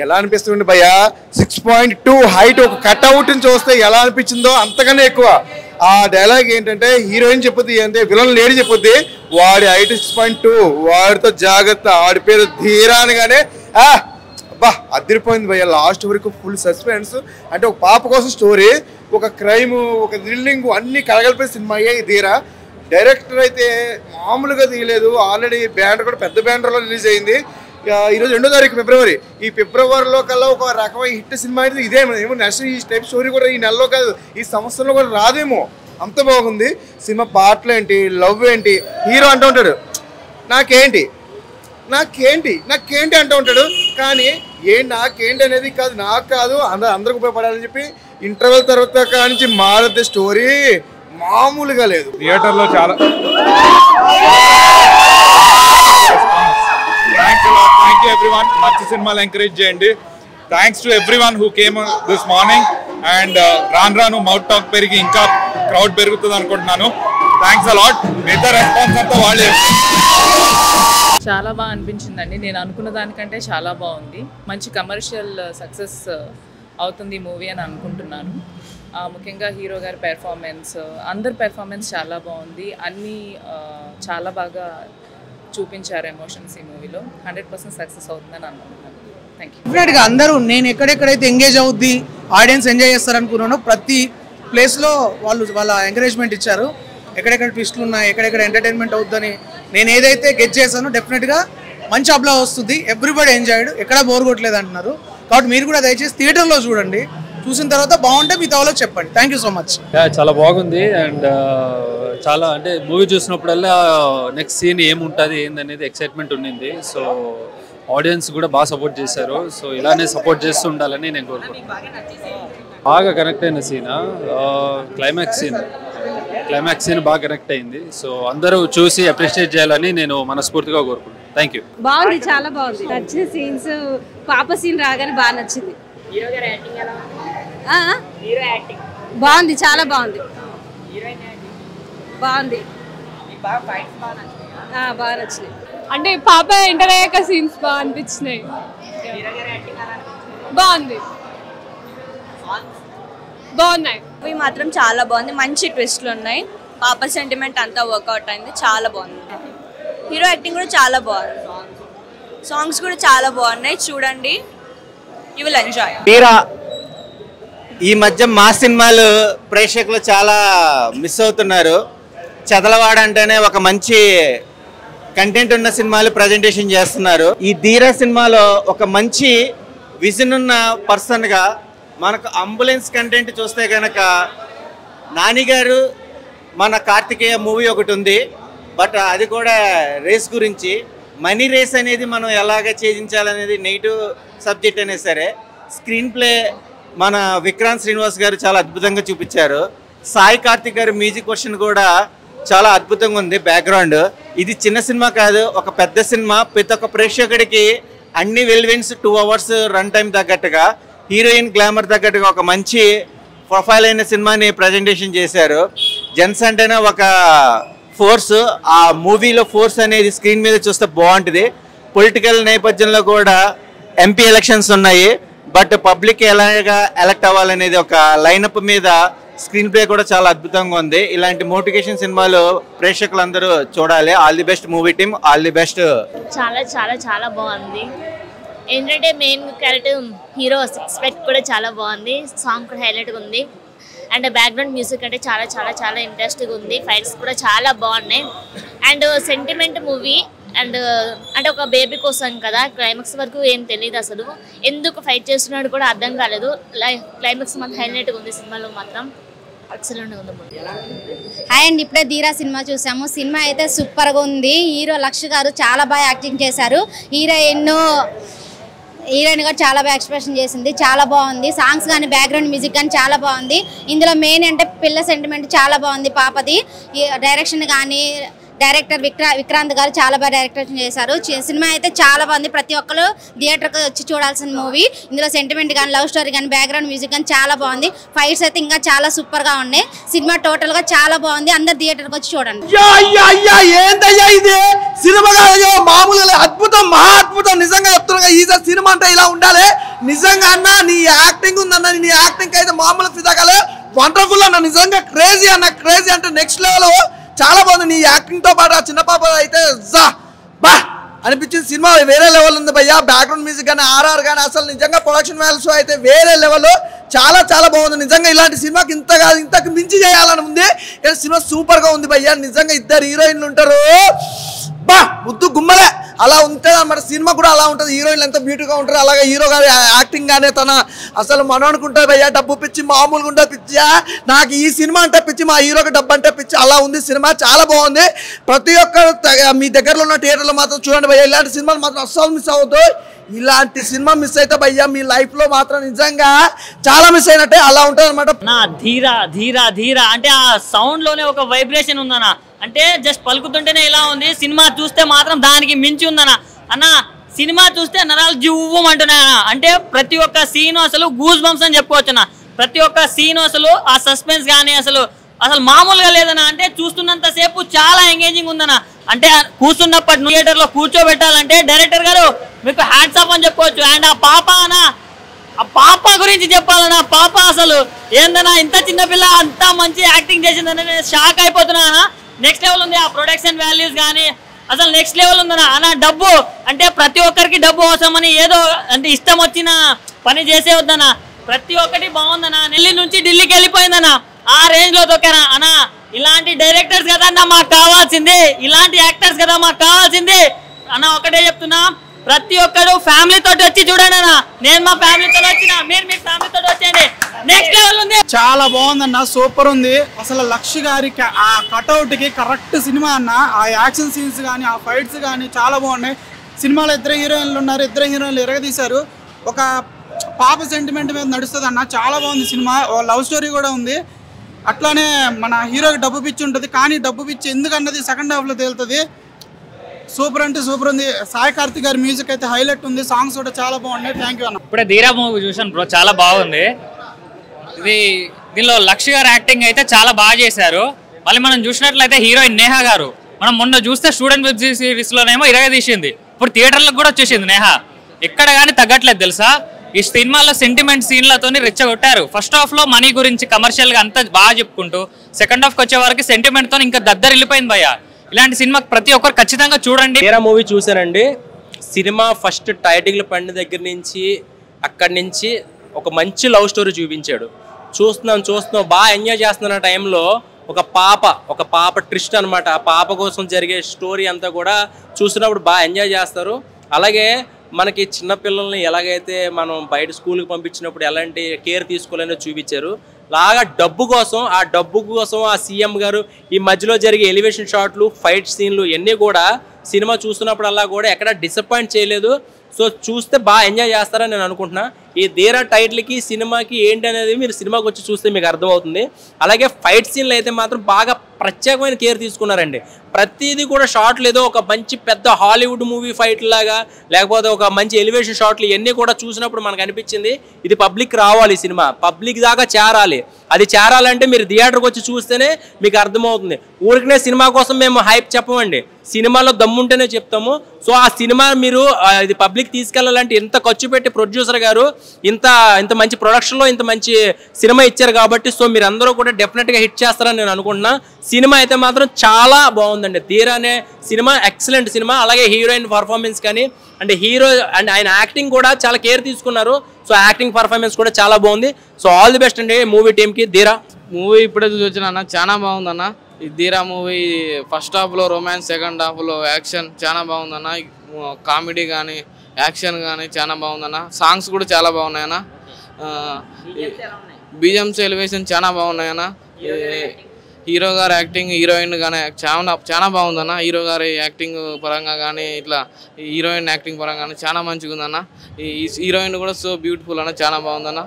ఎలా అనిపిస్తుంది భయ్యా 6.2 హైట్ ఒక కట్అవుట్ చూస్తే ఎలా అనిపించిందో అంతకన్నా ఎక్కువ. ఆ డైలాగ్ ఏంటంటే హీరోయిన్ చెప్పుద్ది అంటే విలన్ లేడీ చెప్పుద్ది వాడి హైట్ 6.2 వాడితో జాగ్రత్త వాడి పేరు ధీరా అనగానే అబ్బా అదిరిపోయింది భయ్య. లాస్ట్ వరకు ఫుల్ సస్పెన్స్ అంటే ఒక పాప కోసం స్టోరీ ఒక క్రైమ్ ఒక థ్రిల్లింగ్ అన్ని కలగలిపే సినిమా అయ్యాయి ధీరా. డైరెక్టర్ అయితే మామూలుగా తీయలేదు. ఆల్రెడీ బ్యానర్ కూడా పెద్ద బ్యానర్లో రిలీజ్ అయింది. ఈరోజు 2వ తారీఖు ఫిబ్రవరి. ఈ ఫిబ్రవరిలో కల్లా ఒక రకమైన హిట్ సినిమా అయితే ఇదేమో ఏమో నెక్స్ట్ ఈ టైప్ స్టోరీ కూడా ఈ నెలలో కాదు ఈ సంవత్సరంలో కూడా రాదేమో అంత బాగుంది సినిమా. పాటలు ఏంటి లవ్ ఏంటి హీరో అంటూ ఉంటాడు నాకేంటి అంటూ ఉంటాడు కానీ నాకేంటి అనేది కాదు నాకు కాదు అందరికి ఉపయోగపడాలని చెప్పి ఇంటర్వెల్ తర్వాత కానించి మారద్దు స్టోరీ మామూలుగా లేదు. థియేటర్లో చాలా థ్యాంక్ యూ ఎవ్రీవన్. మంచి సినిమాలు ఎంకరేజ్ చేయండి. Thanks to everyone who came this morning and రాను మౌత్ టాక్ పెరిగి ఇంకా క్రౌడ్ పెరుగుతుంది అనుకుంటున్నాను. Thanks a lot. మిగతా రెస్పాన్స్ అంతా వాళ్ళే. చాలా బాగా అనిపించిందండి. నేను అనుకున్న దానికంటే చాలా బాగుంది. మంచి కమర్షియల్ సక్సెస్ అవుతుంది మూవీ అని అనుకుంటున్నాను. ముఖ్యంగా హీరో గారి పెర్ఫార్మెన్స్ అందరి పెర్ఫార్మెన్స్ చాలా బాగుంది. అన్నీ చాలా బాగా చూపించారు ఎమోషన్స్ ఈ మూవీలో. 100% సక్సెస్ అవుతుందని అనుకుంటున్నాను. Thank you. డెఫినెట్గా అందరూ నేను ఎక్కడెక్కడైతే ఎంగేజ్ అవుద్ది ఆడియన్స్ ఎంజాయ్ చేస్తారనుకున్నానో ప్రతి ప్లేస్లో వాళ్ళ ఎంకరేజ్మెంట్ ఇచ్చారు. ఎక్కడెక్కడ ట్విస్టులు ఉన్నాయి ఎక్కడెక్కడ ఎంటర్టైన్మెంట్ అవుతుందని నేను ఏదైతే గెట్ చేశానో డెఫినెట్గా మంచి అప్లా వస్తుంది. ఎవ్రీబడి ఎంజాయ్డ్ ఎక్కడ బోర్ కొట్టలేదు అంటున్నారు. కాబట్టి మీరు కూడా దయచేసి థియేటర్లో చూడండి. చూసిన తర్వాత బాగుంటే మీ తవలో చెప్పండి. Thank you so much. చాలా బాగుంది అండ్ చాలా అంటే మూవీ చూసినప్పుడల్లా నెక్స్ట్ సీన్ ఏముంటుంది ఏందనేది ఎక్సైట్మెంట్ ఉండింది. సో ఆడియన్స్ కూడా బాగా సపోర్ట్ చేశారు. సో ఇలానే సపోర్ట్ చేస్తూ ఉండాలని నేను కోరుకుంటున్నాను. బాగా కనెక్ట్ అయిన సీన్ క్లైమాక్స్ సీన్ బాగా కనెక్ట్ అయింది. సో అందరూ చూసి అప్రిషియేట్ చేయాలని నేను మనస్ఫూర్తిగా కోరుకుంటున్నాను. Thank you. బాగుంది చాలా బాగుంది. నచ్చిన సీన్స్ పాప సీన్ రాగానే బాగా నచ్చింది. బాగుంది చాలా బాగుంది. బాగుంది బాగా నచ్చినాయి. అంటే పాప ఎంటర్ అయ్యాక సీన్స్ బాగా అనిపించినాయి. బాగున్నాయి. అవి మాత్రం చాలా బాగుంది. మంచి ట్విస్ట్లు ఉన్నాయి. పాప సెంటిమెంట్ అంతా వర్కౌట్ అయింది. చాలా బాగుంది. హీరో యాక్టింగ్ కూడా చాలా బాగుంది. సాంగ్స్ కూడా చాలా బాగున్నాయి. చూడండి యూ విల్ ఎంజాయ్. ఈ మధ్య మా సినిమాలు ప్రేక్షకులు చాలా మిస్ అవుతున్నారు. చదలవాడ అంటేనే ఒక మంచి కంటెంట్ ఉన్న సినిమాలు ప్రజెంటేషన్ చేస్తున్నారు. ఈ ధీరా సినిమాలో ఒక మంచి విజన్ ఉన్న పర్సన్గా మనకు అంబులెన్స్ కంటెంట్ చూస్తే కనుక నాని గారు మన కార్తికేయ మూవీ ఒకటి ఉంది. బట్ అది కూడా రేస్ గురించి మనీ రేస్ అనేది మనం ఎలాగ ఛేదించాలనేది నెగిటివ్ సబ్జెక్ట్ అయినా సరే స్క్రీన్ ప్లే మన విక్రాంత్ శ్రీనివాస్ గారు చాలా అద్భుతంగా చూపించారు. సాయి కార్తిక్ గారి మ్యూజిక్ వర్షన్ కూడా చాలా అద్భుతంగా ఉంది. బ్యాక్గ్రౌండ్ ఇది చిన్న సినిమా కాదు ఒక పెద్ద సినిమా. ప్రతి ఒక్క ప్రేక్షకుడికి అన్ని వెల్విన్స్ 2 hours రన్ టైం తగ్గట్టుగా హీరోయిన్ గ్లామర్ తగ్గట్టుగా ఒక మంచి ప్రొఫైల్ అయిన సినిమాని ప్రజెంటేషన్ చేశారు. జెన్స్ అంటేనే ఒక ఫోర్స్. ఆ మూవీలో ఫోర్స్ అనేది స్క్రీన్ మీద చూస్తే బాగుంటుంది. పొలిటికల్ నేపథ్యంలో కూడా ఎంపీ ఎలక్షన్స్ ఉన్నాయి. బట్ పబ్లిక్ ఎలాగా ఎలక్ట్ అవ్వాలనేది ఒక లైనప్ మీద స్క్రీన్ ప్లే కూడా చాలా అద్భుతంగా ఉంది. ఇలాంటి మోటివేషన్ సినిమాలు ప్రేక్షకులందరూ చూడాలి. All the best movie team. All the best. చాలా చాలా చాలా బాగుంది. ఏంటంటే మెయిన్ క్యారెక్టర్ హీరో ఎక్స్పెక్ట్ కూడా చాలా బాగుంది. సాంగ్ కూడా హైలైట్గా ఉంది. అండ్ బ్యాక్గ్రౌండ్ మ్యూజిక్ అంటే చాలా చాలా చాలా ఇంట్రెస్టింగ్ ఉంది. ఫైట్స్ కూడా చాలా బాగున్నాయి. అండ్ సెంటిమెంట్ మూవీ అండ్ అంటే ఒక బేబీ కోసం కదా. క్లైమాక్స్ వరకు ఏం తెలియదు అసలు ఎందుకు ఫైట్ చేస్తున్నాడు కూడా అర్థం కాలేదు. క్లైమాక్స్ మాత్రం హైలైట్గా ఉంది. సినిమాలో మాత్రం ఎక్సలెంట్ ఉంది. హాయ్ అండి, ఇప్పుడే ధీరా సినిమా చూసాము. సినిమా అయితే సూపర్గా ఉంది. హీరో లక్ష గారు చాలా బాగా యాక్టింగ్ చేశారు. హీరోయిన్ కూడా చాలా బాగా ఎక్స్ప్రెషన్ చేసింది. చాలా బాగుంది. సాంగ్స్ కానీ బ్యాక్గ్రౌండ్ మ్యూజిక్ కానీ చాలా బాగుంది. ఇందులో మెయిన్ అంటే పిల్ల సెంటిమెంట్ చాలా బాగుంది పాపది. డైరెక్షన్ కానీ డైరెక్టర్ విక్రాంత్ గారు చాలా బాగా డైరెక్షన్ చేశారు. సినిమా అయితే చాలా బాగుంది. ప్రతి ఒక్కరు థియేటర్కి వచ్చి చూడాల్సిన మూవీ. ఇందులో సెంటిమెంట్ కానీ లవ్ స్టోరీ కానీ బ్యాక్గ్రౌండ్ మ్యూజిక్ కానీ చాలా బాగుంది. ఫైట్స్ అయితే ఇంకా చాలా సూపర్గా ఉన్నాయి. సినిమా టోటల్గా చాలా బాగుంది. అందరు థియేటర్కి వచ్చి చూడండి. ఏంటయ్యా ఇది సినిమా మామూలుగా అద్భుతం మహా అద్భుతం. నిజంగా చెప్తున్నా ఈ సినిమా అంటే ఇలా ఉండాలి. నిజంగా అన్న నీ యాక్టింగ్ ఉందన్న, నీ యాక్టింగ్ అయితే మామూలు ఫిదాకాలే వండర్ఫుల్ అన్న, నిజంగా క్రేజీ అన్న, క్రేజీ అంటే నెక్స్ట్ లెవెల్. చాలా బాగుంది నీ యాక్టింగ్ తో పాటు. ఆ చిన్న పాప అయితే బా అనిపించింది. సినిమా వేరే లెవెల్ ఉంది భయ్యా. బ్యాక్గ్రౌండ్ మ్యూజిక్ కానీ ఆర్ఆర్ కానీ అసలు నిజంగా ప్రొడక్షన్ వాల్యూస్ అయితే వేరే లెవెల్. చాలా చాలా బాగుంది నిజంగా. ఇలాంటి సినిమాకి ఇంతకు మించి చేయాలని ఉంది. సినిమా సూపర్ గా ఉంది భయ్యా. నిజంగా ఇద్దరు హీరోయిన్లు ఉంటారు, బా ముద్దు గుమ్మలే. అలా ఉంటుంది అన్నమాట సినిమా కూడా, అలా ఉంటుంది. హీరోయిన్లు ఎంత బ్యూటీగా ఉంటారు, అలాగే హీరో గారి యాక్టింగ్ గానే తన అసలు మనం అనుకుంటారు భయ్యా డబ్బు పిచ్చి మామూలుగా ఉంటుంది పిచ్చా. నాకు ఈ సినిమా అంటే పిచ్చి, మా హీరోకి డబ్బు అంటే పిచ్చి, అలా ఉంది సినిమా. చాలా బాగుంది. ప్రతి ఒక్కరు మీ దగ్గరలో ఉన్న థియేటర్లో మాత్రం చూడండి భయ్యా. ఇలాంటి సినిమాలు మాత్రం అస్సలు మిస్ అవ్వద్దు. ఇలాంటి సినిమా మిస్ అయితే భయ్యా మీ లైఫ్ లో మాత్రం నిజంగా చాలా మిస్ అయినట్టే, అలా ఉంటుంది అనమాట. ధీరా ధీరా ధీరా అంటే ఆ సౌండ్ లోనే ఒక వైబ్రేషన్ ఉందన్న. అంటే జస్ట్ పలుకుతుంటేనే ఇలా ఉంది, సినిమా చూస్తే మాత్రం దానికి మించి ఉందన్న. అన్న సినిమా చూస్తే నరాలు జివ్వమంటున్నాయన్న. అంటే ప్రతి ఒక్క సీన్ అసలు గూస్ బంప్స్ అని చెప్పుకోవచ్చు అన్న. ప్రతి ఒక్క సీన్ అసలు ఆ సస్పెన్స్ కానీ అసలు మామూలుగా లేదన్న. అంటే చూస్తున్నంత సేపు చాలా ఎంగేజింగ్ ఉందన్న. అంటే కూర్చున్నప్పటి థియేటర్ లో కూర్చోబెట్టాలంటే డైరెక్టర్ గారు మీకు హ్యాట్స్ ఆఫ్ అని చెప్పుకోవచ్చు. అండ్ ఆ పాప అన్న, ఆ పాప గురించి చెప్పాలన్నా. పాప అసలు ఏందన్నా ఇంత చిన్నపిల్ల అంత మంచి యాక్టింగ్ చేసిందని నేను షాక్ అయిపోతున్నా అన్న. నెక్స్ట్ లెవెల్ ఉంది. ఆ ప్రొడక్షన్ వాల్యూస్ కానీ అసలు నెక్స్ట్ లెవెల్ ఉందన్న. అన్న డబ్బు అంటే ప్రతి ఒక్కరికి డబ్బు అవసరమని ఏదో అంటే ఇష్టం వచ్చిన పని చేసే వద్దన్న. ప్రతి ఒక్కటి బాగుందన్న. నెల్లి నుంచి ఢిల్లీకి వెళ్ళిపోయిందన్న. ఆ రేంజ్ లో దొక్కనా అన్న. ఇలాంటి డైరెక్టర్స్ కదా అన్న మాకు కావాల్సింది, ఇలాంటి యాక్టర్స్ కదా మాకు కావాల్సింది అన్న. ఒకటే చెప్తున్నా, ప్రతి ఒక్కరు ఫ్యామిలీ తోటి వచ్చి చూడండి అన్న. నేను మా ఫ్యామిలీతో వచ్చిన, మీరు మీ ఫ్యామిలీతో వచ్చేయండి. నెక్స్ట్ లెవెల్ ఉంది. చాలా బాగుందన్న, సూపర్ ఉంది. అసలు లక్ష్ గారి ఆ కట్అవుట్ కి కరెక్ట్ సినిమా అన్న. ఆ యాక్షన్ సీన్స్ కానీ ఆ ఫైట్స్ కానీ చాలా బాగున్నాయి. సినిమాలో ఇద్దరు హీరోయిన్లు ఉన్నారు, ఇద్దరు హీరోయిన్లు ఎరగదీశారు. ఒక పాప సెంటిమెంట్ మీద నడుస్తుంది అన్న. చాలా బాగుంది సినిమా. లవ్ స్టోరీ కూడా ఉంది. అట్లానే మన హీరోకి డబ్బు పిచ్చి ఉంటుంది, కానీ డబ్బు పిచ్చి ఎందుకన్నది సెకండ్ హాఫ్లో తేలుతుంది. సూపర్ అంటే సూపర్ ఉంది. సాయి కార్తిక్ గారి మ్యూజిక్ అయితే హైలైట్ ఉంది. సాంగ్స్ కూడా చాలా బాగున్నాయి. థ్యాంక్ యూ అన్న. ఇప్పుడే ధీరా మూవీ చూసాను బ్రో, చాలా బాగుంది. దీనిలో లక్ష్ గారు యాక్టింగ్ అయితే చాలా బాగా చేశారు. మళ్ళీ మనం చూసినట్లయితే హీరోయిన్ నేహా గారు, మనం మొన్న చూస్తే స్టూడెంట్ వెబ్ సిరీస్ లోనేమో ఇరగదీసింది, ఇప్పుడు థియేటర్లకు కూడా వచ్చేసింది నేహా. ఎక్కడ కానీ తగ్గట్లేదు తెలుసా. ఈ సినిమాలో సెంటిమెంట్ సీన్లతో రెచ్చగొట్టారు. ఫస్ట్ హాఫ్ లో మనీ గురించి కమర్షియల్ గా అంతా బాగా చెప్పుకుంటూ సెకండ్ హాఫ్ కి వచ్చే వరకు సెంటిమెంట్ తో ఇంకా దద్దరిల్లిపోయింది భయ్య. ఇలాంటి సినిమా ప్రతి ఒక్కరు ఖచ్చితంగా చూడండి. ధీరా మూవీ చూసానండి. సినిమా ఫస్ట్ టైటిల్ పండి దగ్గర నుంచి అక్కడి నుంచి ఒక మంచి లవ్ స్టోరీ చూపించాడు. చూస్తున్నాం బాగా ఎంజాయ్ చేస్తున్న టైంలో ఒక పాప ట్విస్ట్ అనమాట. ఆ పాప కోసం జరిగే స్టోరీ అంతా కూడా చూసినప్పుడు బాగా ఎంజాయ్ చేస్తారు. అలాగే మనకి చిన్నపిల్లల్ని ఎలాగైతే మనం బయట స్కూల్కి పంపించినప్పుడు ఎలాంటి కేర్ తీసుకోవాలని చూపించారు. లాగా డబ్బు కోసం ఆ సీఎం గారు ఈ మధ్యలో జరిగే ఎలివేషన్ షాట్లు, ఫైట్ సీన్లు ఇవన్నీ కూడా సినిమా చూస్తున్నప్పుడల్లా కూడా ఎక్కడ డిసప్పాయింట్ చేయలేదు. సో చూస్తే బాగా ఎంజాయ్ చేస్తారని నేను అనుకుంటున్నా. ఈ ధీరా టైటిల్కి సినిమాకి ఏంటి అనేది మీరు సినిమాకి వచ్చి చూస్తే మీకు అర్థమవుతుంది. అలాగే ఫైట్ సీన్లు అయితే మాత్రం బాగా ప్రత్యేకమైన కేర్ తీసుకున్నారండి. ప్రతిదీ కూడా షాట్లు ఏదో ఒక మంచి పెద్ద హాలీవుడ్ మూవీ ఫైట్ లాగా, లేకపోతే ఒక మంచి ఎలివేషన్ షాట్లు ఇవన్నీ కూడా చూసినప్పుడు మనకు అనిపించింది ఇది పబ్లిక్ రావాలి, సినిమా పబ్లిక్ దాకా చేరాలి. అది చేరాలంటే మీరు థియేటర్కి వచ్చి చూస్తేనే మీకు అర్థమవుతుంది. ఊరికనే సినిమా కోసం మేము హైప్ చెప్పమండి, సినిమాలో దమ్ముంటేనే చెప్తాము. సో ఆ సినిమా మీరు ఇది పబ్లిక్ తీసుకెళ్లాలంటే ఇంత ఖర్చు పెట్టి ప్రొడ్యూసర్ గారు ఇంత మంచి ప్రొడక్షన్లో ఇంత మంచి సినిమా ఇచ్చారు కాబట్టి సో మీరు అందరూ కూడా డెఫినెట్గా హిట్ చేస్తారని నేను అనుకుంటున్నా. సినిమా అయితే మాత్రం చాలా బాగుందండి. ధీరా అనే సినిమా ఎక్సలెంట్ సినిమా. అలాగే హీరోయిన్ పర్ఫార్మెన్స్ కానీ అంటే హీరో అండ్ ఆయన యాక్టింగ్ కూడా చాలా కేర్ తీసుకున్నారు. సో యాక్టింగ్ పర్ఫార్మెన్స్ కూడా చాలా బాగుంది. సో ఆల్ ది బెస్ట్ అండి మూవీ టీమ్కి. ధీరా మూవీ ఇప్పుడే చూసిన అన్న, చాలా బాగుందన్న. ఈ ధీరా మూవీ ఫస్ట్ హాఫ్లో రొమాన్స్, సెకండ్ హాఫ్లో యాక్షన్ చాలా బాగుందన్న. కామెడీ కానీ యాక్షన్ కానీ చాలా బాగుందన్న. సాంగ్స్ కూడా చాలా బాగున్నాయన్న. బీజమ్స్ ఎలివేషన్ చాలా బాగున్నాయన్న. హీరో గారి యాక్టింగ్, హీరోయిన్ కానీ చాలా బాగుందన్న. హీరో గారి యాక్టింగ్ పరంగా కానీ ఇట్లా హీరోయిన్ యాక్టింగ్ పరంగా కానీ చాలా మంచిగా ఉందన్న. ఈ హీరోయిన్ కూడా సో బ్యూటిఫుల్ అన్న, చాలా బాగుందన్న.